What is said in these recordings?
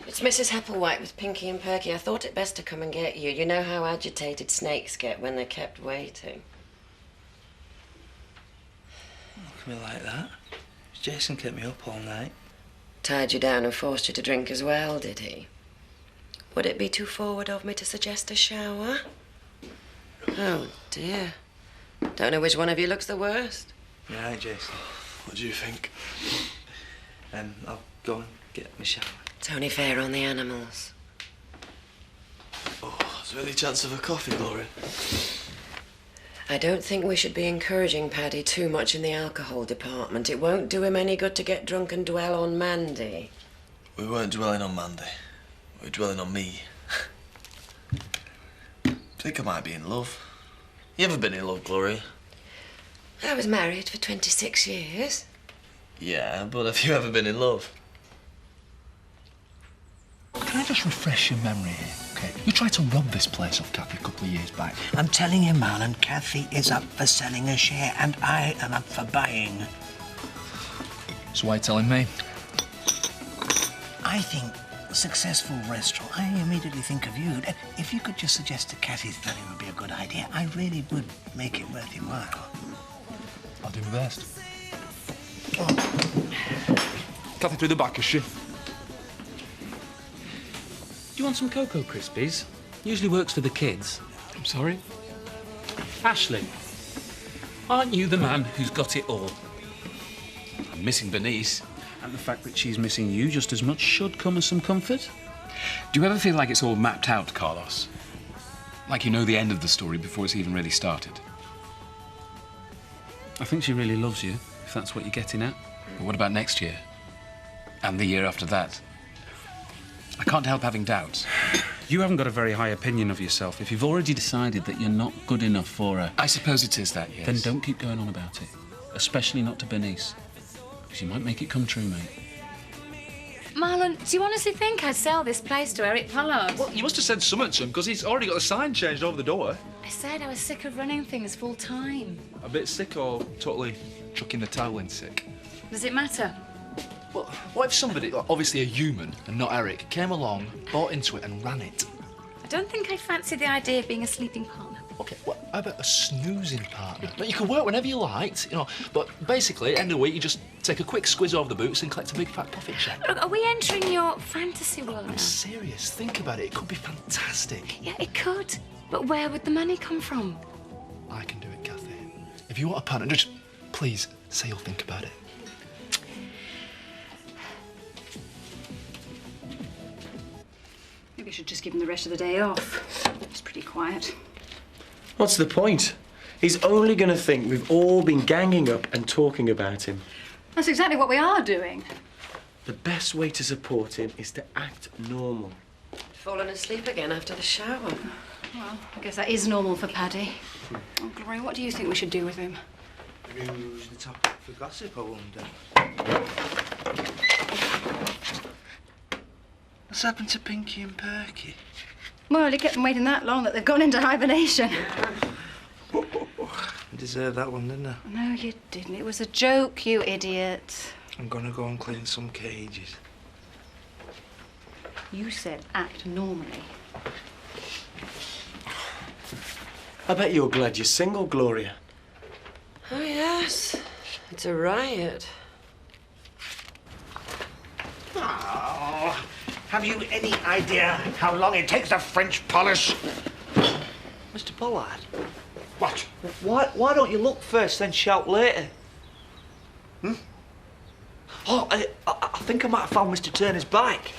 It's Mrs. Hepplewhite with Pinky and Perky. I thought it best to come and get you. You know how agitated snakes get when they're kept waiting. Look at me like that. Jason kept me up all night. Tied you down and forced you to drink as well, did he? Would it be too forward of me to suggest a shower? Oh, dear. Don't know which one of you looks the worst. You right, Jason? What do you think? I'll go and get my shower. It's only fair on the animals. Oh, is there any chance of a coffee, Gloria? I don't think we should be encouraging Paddy too much in the alcohol department. It won't do him any good to get drunk and dwell on Mandy. We weren't dwelling on Mandy. We were dwelling on me. I think I might be in love. You ever been in love, Gloria? I was married for 26 years. Yeah, but have you ever been in love? Can I just refresh your memory here, OK? You tried to rob this place off Kathy a couple of years back. I'm telling you, Marlon, Kathy is up for selling a share and I am up for buying. So why are you telling me? I think a successful restaurant, I immediately think of you. If you could just suggest to Kathy that it would be a good idea, I really would make it worth your while. I'll do my best. Oh. Kathy through the back, is she? Do you want some Cocoa Krispies? Usually works for the kids. I'm sorry? Ashley, aren't you the man who's got it all? I'm missing Bernice. And the fact that she's missing you just as much should come as some comfort. Do you ever feel like it's all mapped out, Carlos? Like you know the end of the story before it's even really started? I think she really loves you, if that's what you're getting at. But what about next year? And the year after that? I can't help having doubts. You haven't got a very high opinion of yourself. If you've already decided that you're not good enough for her... I suppose it is that, yes. Then don't keep going on about it. Especially not to Bernice. Because you might make it come true, mate. Marlon, do you honestly think I'd sell this place to Eric Pollard? Well, you must have said something to him, because he's already got the sign changed over the door. I said I was sick of running things full time. A bit sick or totally chucking the towel in sick? Does it matter? Well, what if somebody, obviously a human and not Eric, came along, bought into it and ran it? I don't think I fancy the idea of being a sleeping partner. OK, what about a snoozing partner? Like, you can work whenever you liked, you know, but basically, end of the week, you just take a quick squiz over the boots and collect a big fat profit check. Look, are we entering your fantasy world? I'm serious. Think about it. It could be fantastic. Yeah, it could. But where would the money come from? I can do it, Kathy. If you want a partner, just please say you'll think about it. Maybe I should just give him the rest of the day off. It's pretty quiet. What's the point? He's only going to think we've all been ganging up and talking about him. That's exactly what we are doing. The best way to support him is to act normal. Fallen asleep again after the shower. Well, I guess that is normal for Paddy. Oh, Gloria, what do you think we should do with him? Who's the topic for gossip, I wonder? What's happened to Pinky and Perky? Well, you kept them waiting that long that they've gone into hibernation. I deserved that one, didn't I? No, you didn't. It was a joke, you idiot. I'm gonna go and clean some cages. You said act normally. I bet you're glad you're single, Gloria. Oh, yes. It's a riot. Oh, have you any idea how long it takes to French polish? Mr. Pollard, What? why don't you look first, then shout later? Oh, I think I might have found Mr. Turner's bike.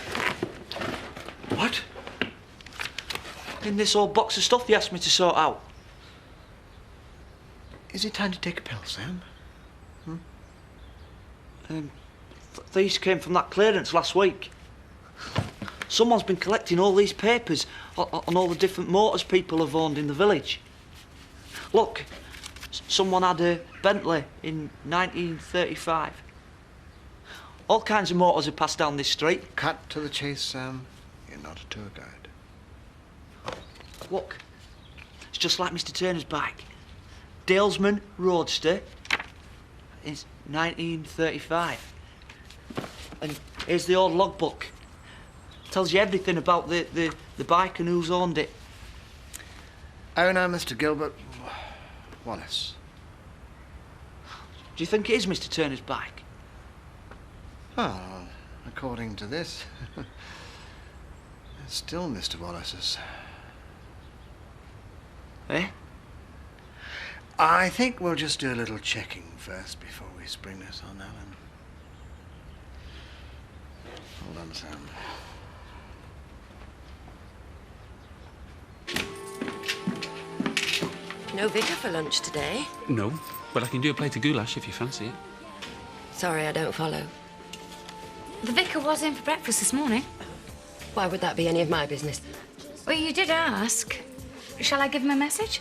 What? In this old box of stuff he asked me to sort out. Is it time to take a pill, Sam? These came from that clearance last week. Someone's been collecting all these papers on all the different motors people have owned in the village. Look, someone had a Bentley in 1935. All kinds of motors have passed down this street. Cut to the chase, Sam. You're not a tour guide. Look, it's just like Mr. Turner's bike. Dalesman Roadster is 1935. And here's the old logbook. Tells you everything about the bike and who's owned it. Owner, Mr. Gilbert Wallace. Do you think it is Mr. Turner's bike? Well, according to this, it's still Mr. Wallace's. Eh? I think we'll just do a little checking first before we spring this on Alan. Hold on, Sam. No vicar for lunch today. No, but I can do a plate of goulash if you fancy it. Sorry, I don't follow. The vicar was in for breakfast this morning. Why would that be any of my business? Well, you did ask. Shall I give him a message?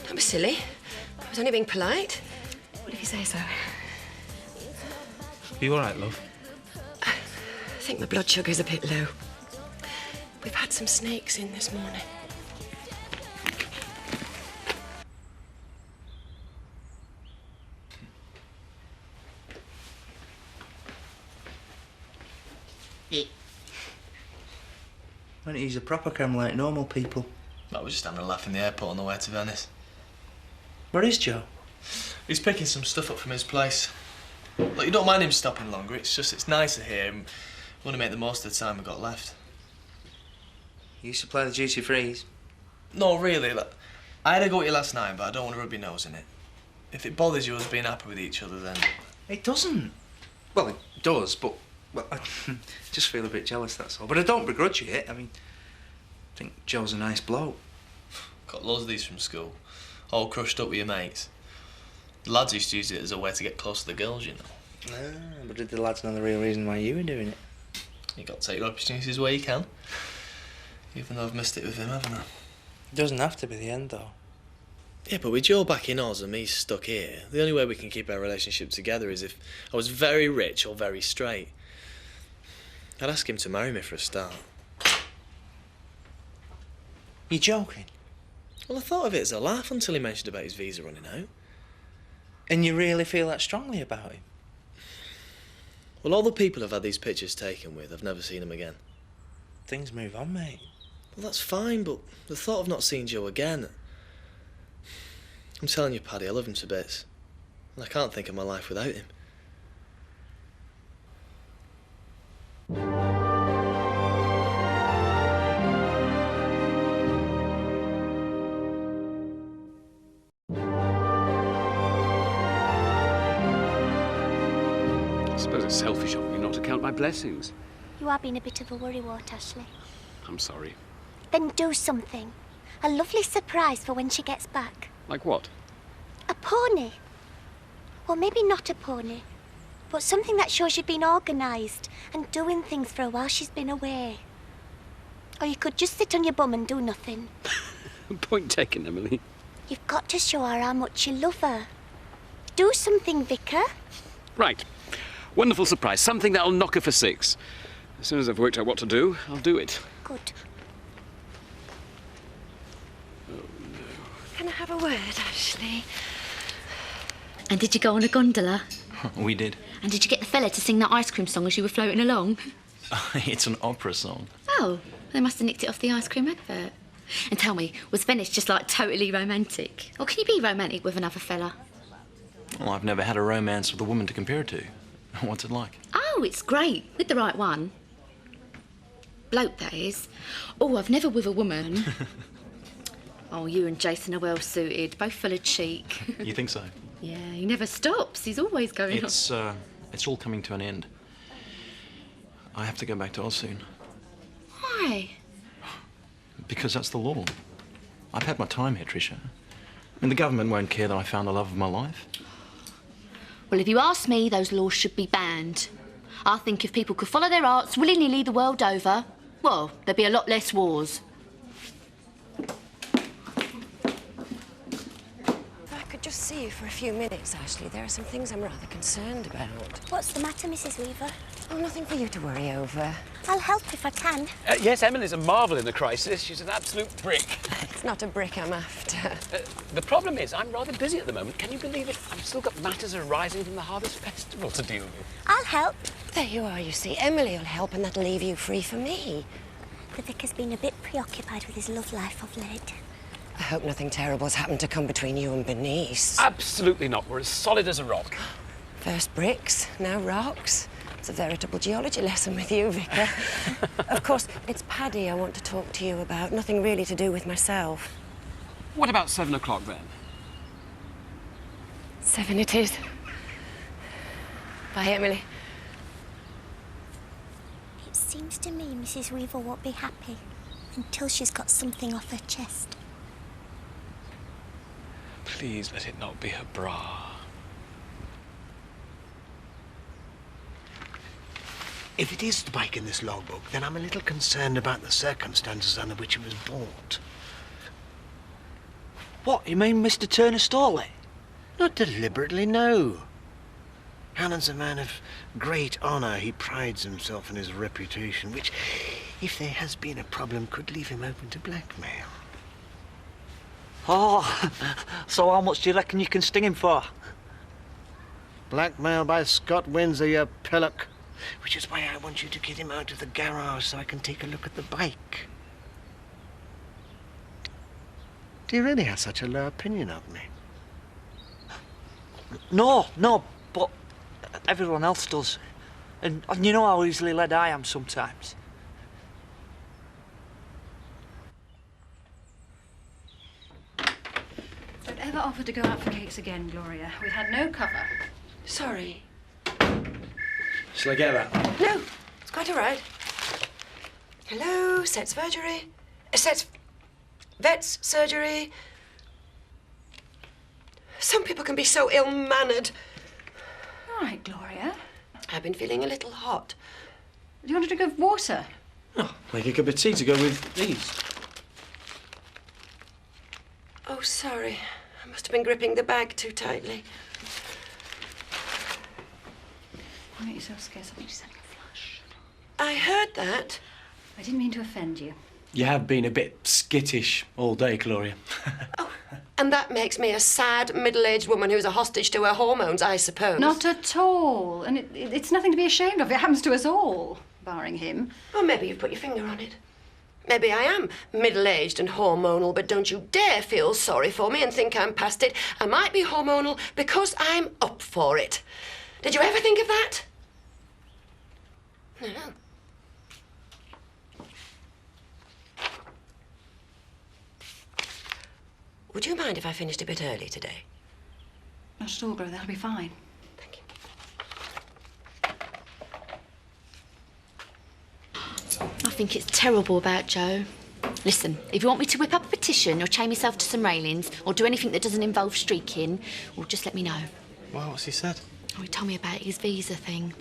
Don't be silly. I was only being polite. What if you say so? Are you all right, love? I think my blood sugar's a bit low. We've had some snakes in this morning. Why don't you use a proper camera like normal people? I was just having a laugh in the airport on the way to Venice. Where is Joe? He's picking some stuff up from his place. Look, you don't mind him stopping longer, it's nicer here and we want to make the most of the time we've got left. You supply the duty freeze? No, really, look, I had a go at you last night, but I don't want to rub your nose in it. If it bothers you us being happy with each other, then... It doesn't. Well, it does, but... Well, I just feel a bit jealous, that's all. But I don't begrudge you it. I mean, I think Joe's a nice bloke. Got loads of these from school, all crushed up with your mates. The lads used to use it as a way to get close to the girls, you know. Ah, but did the lads know the real reason why you were doing it? You got to take your opportunities where you can. Even though I've missed it with him, haven't I? It doesn't have to be the end, though. Yeah, but with Joe back in Oz and me stuck here, the only way we can keep our relationship together is if I was very rich or very straight. I'd ask him to marry me for a start. You joking? Well, I thought of it as a laugh until he mentioned about his visa running out. And you really feel that strongly about him? Well, all the people I've had these pictures taken with, I've never seen him again. Things move on, mate. Well, that's fine, but the thought of not seeing Joe again... I'm telling you, Paddy, I love him to bits. And I can't think of my life without him. I suppose it's selfish of me not to count my blessings. You are being a bit of a worrywart, Ashley. I'm sorry. Then do something. A lovely surprise for when she gets back. Like what? A pony. Or maybe not a pony, but something that shows you've been organised and doing things for a while she's been away. Or you could just sit on your bum and do nothing. Point taken, Emily. You've got to show her how much you love her. Do something, Vicar. Right. Wonderful surprise. Something that'll knock her for 6. As soon as I've worked out what to do, I'll do it. Good. Can I have a word, Ashley? And did you go on a gondola? We did. And did you get the fella to sing that ice cream song as you were floating along? It's an opera song. Oh, they must have nicked it off the ice cream advert. And tell me, was Venice just like totally romantic? Or can you be romantic with another fella? Well, I've never had a romance with a woman to compare it to. What's it like? Oh, it's great, with the right one. Bloke, that is. Oh, I've never with a woman. Oh, you and Jason are well suited, both full of cheek. You think so? Yeah, he never stops. He's always going on. It's all coming to an end. I have to go back to Oz soon. Why? Because that's the law. I've had my time here, Tricia. And the government won't care that I found the love of my life. Well, if you ask me, those laws should be banned. I think if people could follow their arts willy-nilly the world over, well, there'd be a lot less wars. If I could just see you for a few minutes, Ashley, there are some things I'm rather concerned about. What's the matter, Mrs. Weaver? Oh, nothing for you to worry over. I'll help if I can. Yes, Emily's a marvel in the crisis. She's an absolute brick. It's not a brick I'm after. The problem is, I'm rather busy at the moment. Can you believe it? I've still got matters arising from the Harvest Festival to deal with. I'll help. There you are, you see. Emily will help and that'll leave you free for me. The vicar's been a bit preoccupied with his love life of late. I hope nothing terrible's happened to come between you and Bernice. Absolutely not. We're as solid as a rock. First bricks, now rocks. It's a veritable geology lesson with you, Vicar. Of course, it's Paddy I want to talk to you about. Nothing really to do with myself. What about 7 o'clock then? 7 it is. Bye, Emily. It seems to me Mrs. Weaver won't be happy until she's got something off her chest. Please let it not be her bra. If it is the bike in this logbook, then I'm a little concerned about the circumstances under which it was bought. What, you mean Mr. Turner stole it? Not deliberately, no. Alan's a man of great honour. He prides himself on his reputation, which, if there has been a problem, could leave him open to blackmail. Oh, so how much do you reckon you can sting him for? Blackmail by Scott Windsor, you pillock. Which is why I want you to get him out of the garage so I can take a look at the bike. Do you really have such a low opinion of me? No, but everyone else does. And you know how easily led I am sometimes. Don't ever offer to go out for cakes again, Gloria. We've had no cover. Sorry. Shall I get that? No, it's quite all right. Hello, Sets Surgery. Vet's Surgery. Some people can be so ill-mannered. All right, Gloria. I've been feeling a little hot. Do you want a drink of water? Oh, make a cup of tea to go with these. Oh, sorry. I must have been gripping the bag too tightly. Why don't you so scared? Something just having a flush. I heard that. I didn't mean to offend you. You have been a bit skittish all day, Gloria. And that makes me a sad, middle-aged woman who's a hostage to her hormones, I suppose. Not at all. And it's nothing to be ashamed of. It happens to us all, barring him. Well, maybe you've put your finger on it. Maybe I am middle-aged and hormonal, but don't you dare feel sorry for me and think I'm past it. I might be hormonal because I'm up for it. Did you ever think of that? No. Would you mind if I finished a bit early today? Not at all, Gloria. That'll be fine. Thank you. I think it's terrible about Joe. Listen, if you want me to whip up a petition or chain myself to some railings or do anything that doesn't involve streaking, well, just let me know. Well, what's he said? Oh, he told me about his visa thing.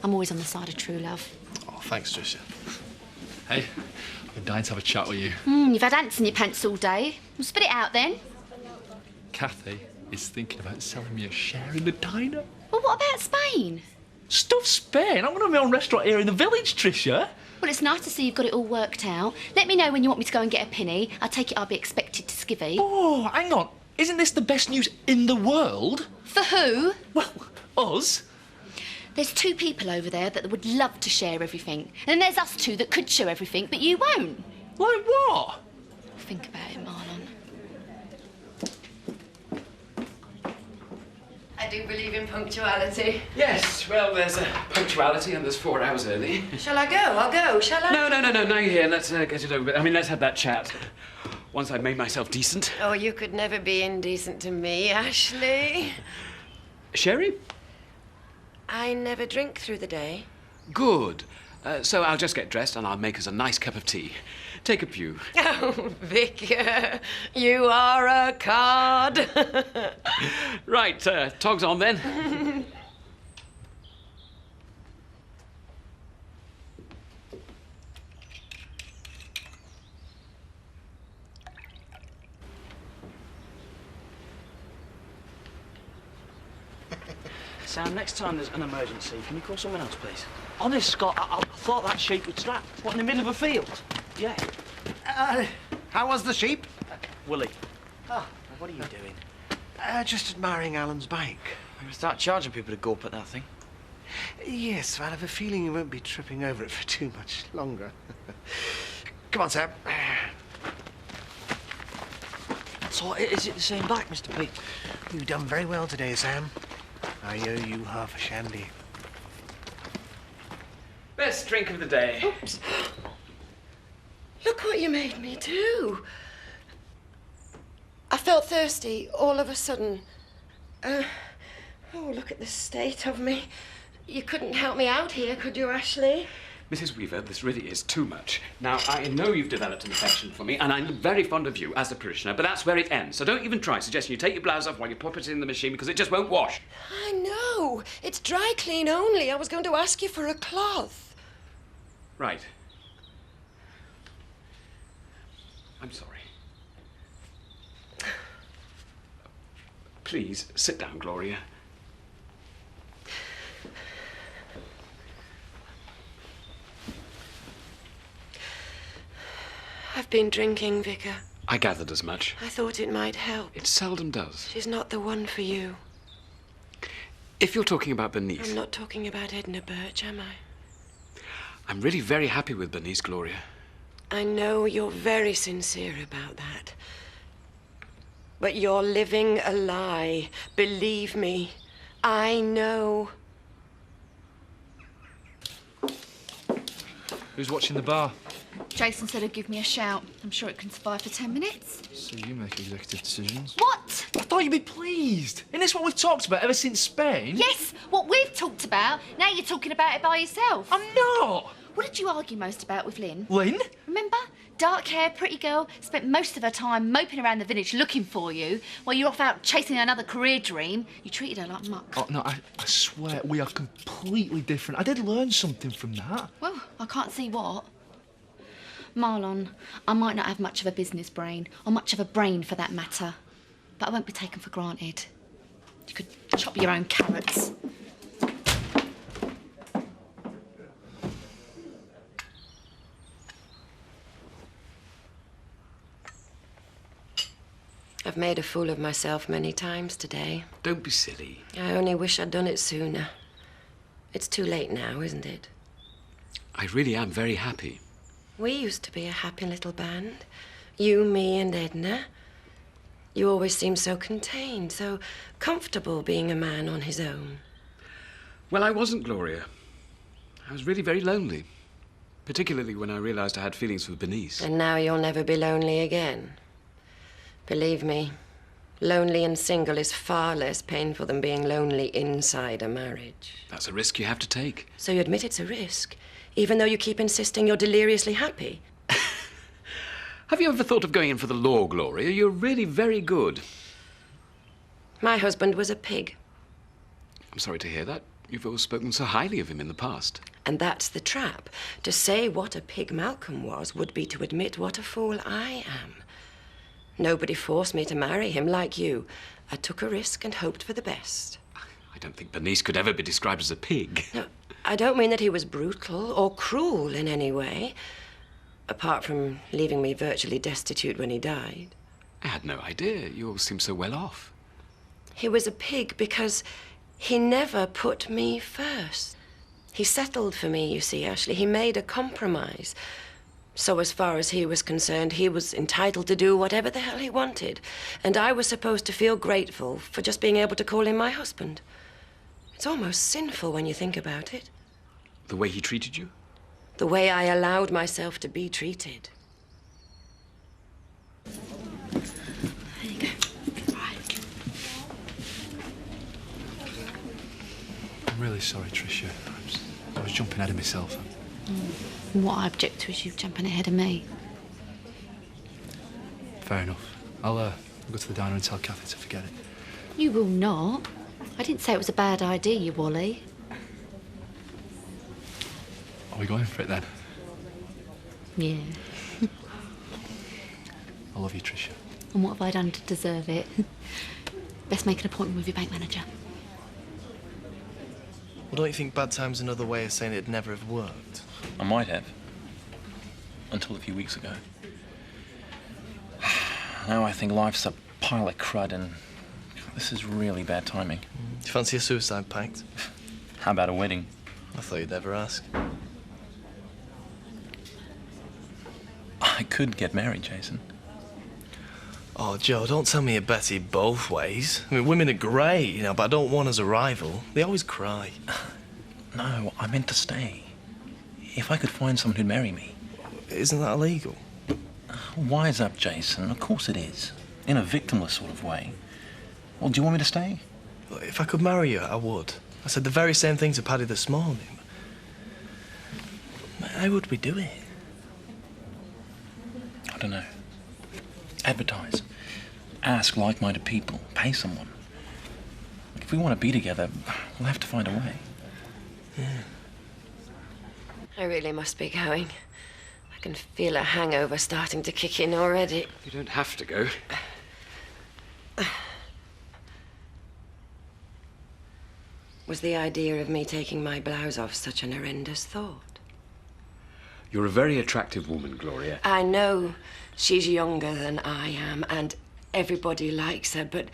I'm always on the side of true love. Oh, thanks, Trisha. Hey, I've been dying to have a chat with you. You've had ants in your pants all day. Well, spit it out then. Kathy is thinking about selling me a share in the diner. Well, what about Spain? Stuff Spain? I want to have my own restaurant here in the village, Tricia. Well, it's nice to see you've got it all worked out. Let me know when you want me to go and get a penny. I take it I'll be expected to skivvy. Oh, hang on. Isn't this the best news in the world? For who? Well, us. There's 2 people over there that would love to share everything. And then there's us 2 that could share everything, but you won't. Like what? Think about it, Marlon. I do believe in punctuality. Yes, well, there's punctuality and there's 4 hours early. Shall I go? I'll go, shall I? No, now you're here. Let's get it over with. I mean, let's have that chat. Once I've made myself decent. Oh, you could never be indecent to me, Ashley. Sherry? I never drink through the day. Good. So I'll just get dressed and I'll make us a nice cup of tea. Take a pew. Oh, Vicar, you are a card. Right, togs on then. Sam, next time there's an emergency, can you call someone else, please? Honest, Scott, I thought that sheep was trapped. What, in the middle of a field? Yeah. How was the sheep? Willie. Oh, what are you doing? Just admiring Alan's bike. I'm going to start charging people to go up at that thing. Yes, I have a feeling you won't be tripping over it for too much longer. Come on, Sam. So, is it the same back, Mr. Pete? You've done very well today, Sam. I owe you half a shandy. Best drink of the day. Oops. Look what you made me do. I felt thirsty all of a sudden. Oh, look at the state of me. You couldn't help me out here, could you, Ashley? Mrs. Weaver, this really is too much. Now, I know you've developed an affection for me, and I'm very fond of you as a parishioner, but that's where it ends. So don't even try suggesting you take your blouse off while you pop it in the machine, because it just won't wash. I know. It's dry clean only. I was going to ask you for a cloth. Right. I'm sorry. Please, sit down, Gloria. I've been drinking, Vicar. I gathered as much. I thought it might help. It seldom does. She's not the one for you. If you're talking about Bernice... I'm not talking about Edna Birch, am I? I'm really very happy with Bernice, Gloria. I know you're very sincere about that. But you're living a lie. Believe me. I know. Who's watching the bar? Jason said he'd give me a shout. I'm sure it can survive for 10 minutes. So you make executive decisions? What? I thought you'd be pleased. Isn't this what we've talked about ever since Spain? Yes, what we've talked about. Now you're talking about it by yourself. I'm not! What did you argue most about with Lynn? Lynn? Remember? Dark hair, pretty girl, spent most of her time moping around the village looking for you while you're off out chasing another career dream. You treated her like muck. Oh, no, I swear we are completely different. I did learn something from that. Well, I can't see what. Marlon, I might not have much of a business brain, or much of a brain for that matter, but I won't be taken for granted. You could chop your own carrots. I've made a fool of myself many times today. Don't be silly. I only wish I'd done it sooner. It's too late now, isn't it? I really am very happy. We used to be a happy little band. You, me, and Edna. You always seemed so contained, so comfortable being a man on his own. Well, I wasn't, Gloria. I was really very lonely. Particularly when I realised I had feelings for Bernice. And now you'll never be lonely again. Believe me, lonely and single is far less painful than being lonely inside a marriage. That's a risk you have to take. So you admit it's a risk, even though you keep insisting you're deliriously happy? Have you ever thought of going in for the law, Gloria? You're really very good. My husband was a pig. I'm sorry to hear that. You've always spoken so highly of him in the past. And that's the trap. To say what a pig Malcolm was would be to admit what a fool I am. Nobody forced me to marry him like you. I took a risk and hoped for the best. I don't think Bernice could ever be described as a pig. No, I don't mean that he was brutal or cruel in any way, apart from leaving me virtually destitute when he died. I had no idea. You all seem so well off. He was a pig because he never put me first. He settled for me, you see, Ashley. He made a compromise. So as far as he was concerned, he was entitled to do whatever the hell he wanted. And I was supposed to feel grateful for just being able to call him my husband. It's almost sinful when you think about it. The way he treated you? The way I allowed myself to be treated. There you go. Right. I'm really sorry, Tricia. I was jumping ahead of myself. And what I object to is you jumping ahead of me. Fair enough. I'll go to the diner and tell Kathy to forget it. You will not. I didn't say it was a bad idea, you Wally. Are we going for it then? Yeah. I love you, Tricia. And what have I done to deserve it? Best make an appointment with your bank manager. Well, don't you think bad time's another way of saying it'd never have worked? I might have. Until a few weeks ago. Now I think life's a pile of crud and this is really bad timing. Do you fancy a suicide pact? How about a wedding? I thought you'd never ask. I could get married, Jason. Oh, Joe, don't tell me you're Betty both ways. I mean, women are great, you know, but I don't want as a rival. They always cry. No, I meant to stay. If I could find someone who'd marry me. Isn't that illegal? Wise up, Jason. Of course it is. In a victimless sort of way. Well, do you want me to stay? Look, if I could marry you, I would. I said the very same thing to Paddy this morning. How would we do it? I don't know. Advertise. Ask like-minded people. Pay someone. If we want to be together, we'll have to find a way. Yeah. I really must be going. I can feel a hangover starting to kick in already. You don't have to go. Was the idea of me taking my blouse off such an horrendous thought? You're a very attractive woman, Gloria. I know she's younger than I am, and everybody likes her, but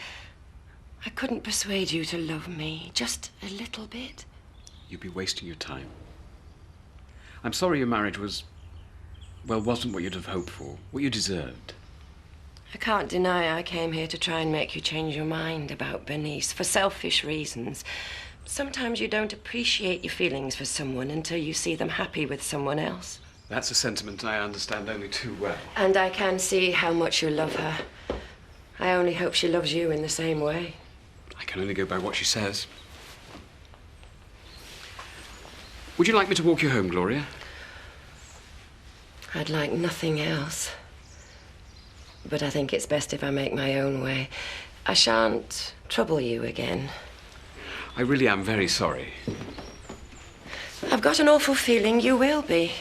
I couldn't persuade you to love me just a little bit. You'd be wasting your time. I'm sorry your marriage wasn't what you'd have hoped for, what you deserved. I can't deny I came here to try and make you change your mind about Bernice for selfish reasons. Sometimes you don't appreciate your feelings for someone until you see them happy with someone else. That's a sentiment I understand only too well. And I can see how much you love her. I only hope she loves you in the same way. I can only go by what she says. Would you like me to walk you home, Gloria? I'd like nothing else. But I think it's best if I make my own way. I shan't trouble you again. I really am very sorry. I've got an awful feeling you will be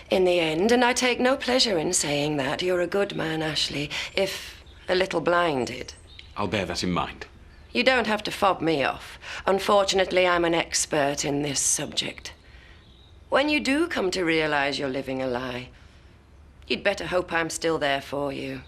in the end, and I take no pleasure in saying that. You're a good man, Ashley, if a little blinded. I'll bear that in mind. You don't have to fob me off. Unfortunately, I'm an expert in this subject. When you do come to realize you're living a lie, you'd better hope I'm still there for you.